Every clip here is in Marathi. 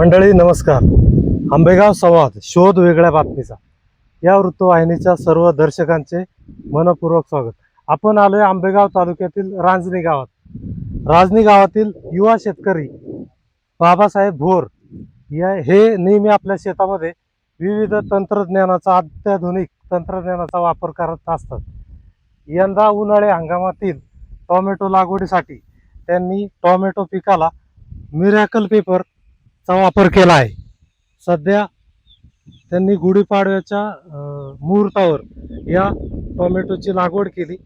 मंडळी नमस्कार. आंबेगाव संवाद शोध वेगळ्या बातमीचा या वृत्तवाहिनीच्या सर्व दर्शकांचे मनपूर्वक स्वागत. आपण आलोय आंबेगाव तालुक्यातील रांजणी गावात. रांजणी गावातील युवा शेतकरी बाबासाहेब भोर हे नेहमी आपल्या शेतामध्ये विविध तंत्रज्ञानाचा अत्याधुनिक तंत्रज्ञानाचा वापर करत असतात. यंदा उन्हाळी हंगामातील टोमॅटो लागवडीसाठी त्यांनी टोमॅटो पिकाला मिरॅकल पेपर चा वापर केला आहे. सध्या त्यांनी गुढीपाडव्याच्या मुहूर्तावर या टोमॅटोची लागवड केली.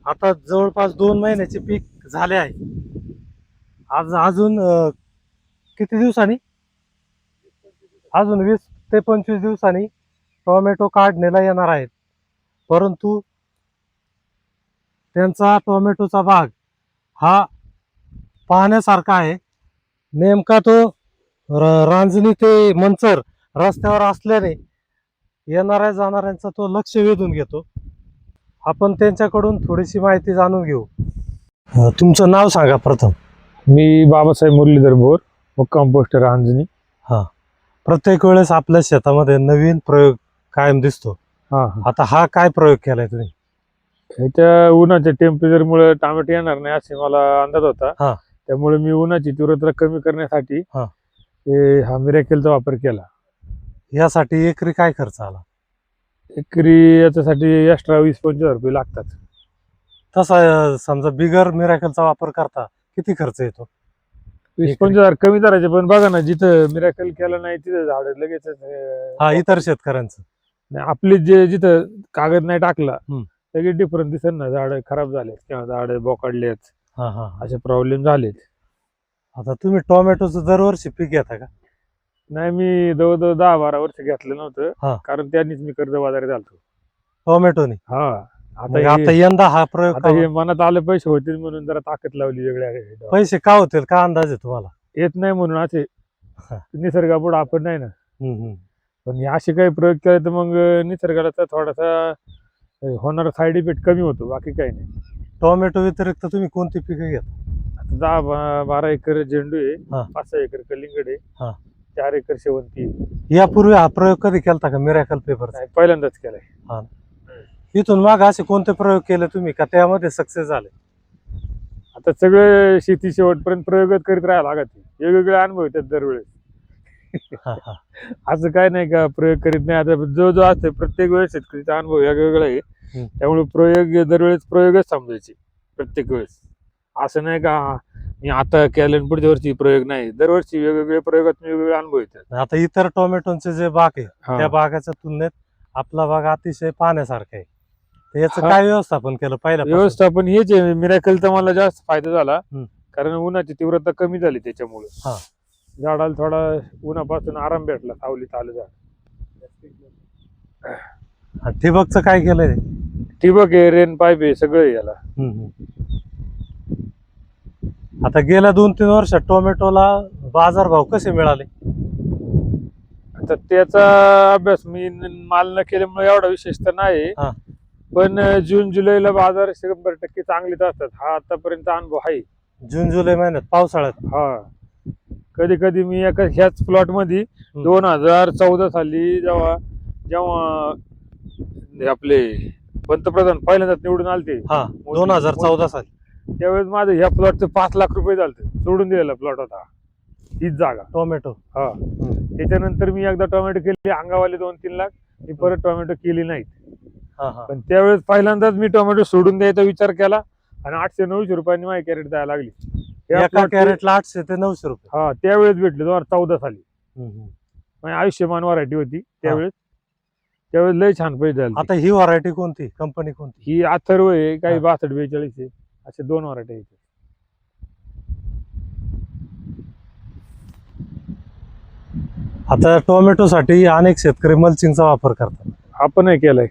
आता जवळपास 2 महिन्याचे पीक झाले आहे. अजून किती दिवसांनी अजून 20 ते 25 दिवसांनी टोमॅटो काढणीला येणार आहेत. परंतु त्यांचा टोमॅटोचा बाग हा पाहण्यासारखा आहे. नेमका तो रांजणी ते मंचर रस्त्यावर असल्याने येणाऱ्या जाणाऱ्यांचा तो लक्ष वेधून घेतो. आपण त्यांच्याकडून थोडीशी माहिती जाणून घेऊ. तुमचं नाव सांगा प्रथम. मी बाबासाहेब मुरलीधर भोर, मुक्काम पोस्ट रांजणी. प्रत्येक वेळेस आपल्या शेतामध्ये नवीन प्रयोग कायम दिसतो. आता हा काय प्रयोग केलाय तुम्ही? ह्याच्या उन्हाच्या टेम्परेचरमुळे टोमॅटो येणार नाही असे मला अंदाज होता. त्यामुळे मी उन्हाची तीव्रता कमी करण्यासाठी हा मिरॅकलचा वापर केला. यासाठी एकरी काय खर्च आला? एकरी याच्यासाठी एक्स्ट्रा 20-25 रुपये लागतात. तसा समजा बिगर मिरॅकलचा वापर करता किती खर्च येतो? 20-25 कमी करायचे. पण बघा ना, जिथं मिरॅकल केला नाही तिथं झाड लगेच इतर शेतकऱ्यांचं आपली जिथं कागद नाही टाकला लगेच डिफरन्स दिसत ना, झाड खराब झाले किंवा झाड बोकाडलेत, असे प्रॉब्लेम झालेत. आता तुम्ही टोमॅटोचं दरवर्षी पीक घेता का? नाही, मी जवळजवळ 10-12 वर्ष घेतलं नव्हतं, कारण त्यांनीच मी कर्जबाजारी झालतो टोमॅटोनी. आता यंदा हा प्रयोग आता हे मनात आले पैसे होतील म्हणून जरा ताकद लावली. वेगळ्या पैसे का होतील, का अंदाज आहे तुम्हाला? येत नाही म्हणून असे निसर्गापुढे आपण नाही ना. पण हे असे काही प्रयोग केले तर मग निसर्गाला थोडासा होणारा साईड इफेक्ट कमी होतो, बाकी काही नाही. टोमॅटो व्यतिरिक्त तुम्ही कोणती पिकं घेता? 10-12 एकर झेंडू आहे, 5-6 एकर कलिंगड आहे, 4 एकर शेवंती. यापूर्वी हा प्रयोग कधी केलता का मिरॅकल पेपर? पहिल्यांदाच केलाय. इथून माग असे कोणते प्रयोग केले तुम्ही का त्यामध्ये सक्सेस झाले? आता सगळे शेती शेवटपर्यंत प्रयोगच करीत राहायला लागत. वेगवेगळे अनुभव येतात दरवेळेस. असं काय नाही का प्रयोग करीत नाही. आता जो असते प्रत्येक वेळेस शेतकरीचा अनुभव वेगवेगळा आहे. त्यामुळे प्रयोग दरवेळेस प्रयोगच समजायचे प्रत्येक वेळेस. असं नाही का मी आता केलं पुढच्या वर्षी प्रयोग नाही. दरवर्षी वेगवेगळे प्रयोगात वेगवेगळे अनुभव येतात. आता इतर टोमॅटोचे जे बाग आहे त्या बागाच्या तुलनेत आपला बाग अतिशय पाहण्यासारखा आहे. याचं काय व्यवस्थापन केलं? पहिलं व्यवस्थापन हेच आहे. मिरॅकलचा मला जास्त फायदा झाला, कारण उन्हाची तीव्रता कमी झाली. त्याच्यामुळे झाडाला थोडा उन्हापासून आराम भेटला, सावलीत आलं झाड. ठिबकचं काय केलंय? ठिबक आहे, रेन पाईप आहे, सगळं याला. आता गेल्या 2-3 वर्षात टोमॅटोला बाजारभाव कसे मिळाले? आता त्याचा अभ्यास मी माल न केल्यामुळे एवढा विशेष तर नाही, पण जून-जुलैला बाजार 100% चांगलेच असतात. हा आतापर्यंत अनुभव आहे. जून-जुलै महिन्यात पावसाळ्यात कधी कधी मी एका ह्याच प्लॉट मध्ये 2014 साली जेव्हा आपले पंतप्रधान पहिल्यांदा निवडून आलते 2014 साली, त्यावेळेस माझं ह्या प्लॉटचं 5 लाख रुपये झालते. सोडून दिलेला प्लॉट होता हीच जागा टोमॅटो. त्याच्यानंतर मी एकदा टोमॅटो केली, अंगावाले 2-3 लाख. मी परत टोमॅटो केली नाहीत. पण त्यावेळेस पहिल्यांदाच मी टोमॅटो सोडून द्यायचा विचार केला आणि 800-900 रुपयांनी माझी कॅरेट द्यायला लागली. एका कॅरेटला 800 ते 900 रुपये त्यावेळेस भेटले 2014 साली. माझी आयुष्यमान व्हरायटी होती त्यावेळेस लय छान पैसे झाले. आता ही व्हरायटी कोणती, कंपनी कोणती? ही अथर्व आहे, काही 62-42 आहे, असे 2 व्हरायटी आहेत. आता टोमॅटो साठी अनेक शेतकरी मल्चिंगचा वापर करतात. आपणही केलाय.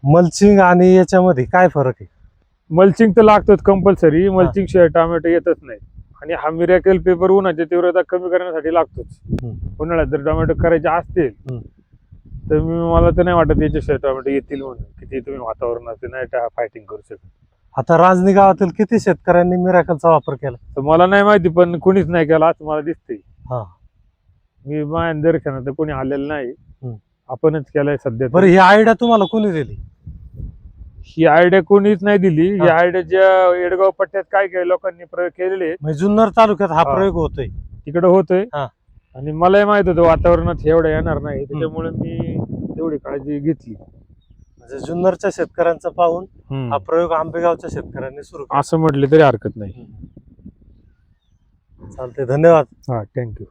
मल्चिंग आणि याच्यामध्ये काय फरक आहे? मल्चिंग तर लागतच कंपल्सरी. मल्चिंग शिवाय टोमॅटो येतच नाही. आणि हा मिरॅकल पेपर उन्हाची तीव्रता कमी करण्यासाठी लागतोच. उन्हाळ्यात जर टोमॅटो करायचे असतील तर मला तर नाही वाटत याच्याशिवाय टोमॅटो येतील म्हणून. किती तुम्ही वातावरणाचे नाही फायटिंग करू शकत. आता रांजणी गावातील किती शेतकऱ्यांनी मिरॅकलचा वापर केला? तर मला नाही माहिती, पण कुणीच नाही केला असं मला दिसतंय. मी माझ्या दर्शनात कोणी आलेलं नाही. हम्म. आपणच केलाय सध्या. बरं, ही आयडिया तुम्हाला कोणी दिली? ही आयडिया कोणीच नाही दिली. ही हा. आयडिया ज्या येडगाव पट्ट्यात काय लोकांनी प्रयोग केलेले आहेत, म्हणजे जुन्नर तालुक्यात हा हा. प्रयोग होतोय. तिकडे होतोय. हा. आणि मलाही माहित होतं वातावरणात एवढं येणार नाही, त्याच्यामुळे मी तेवढी काळजी घेतली. म्हणजे जुन्नरच्या शेतकऱ्यांचा पाहून हम्म. हा प्रयोग आंबेगावच्या शेतकऱ्यांनी सुरू केला. असं म्हटले तरी हरकत नाही. चालते, धन्यवाद. हा, थँक्यू.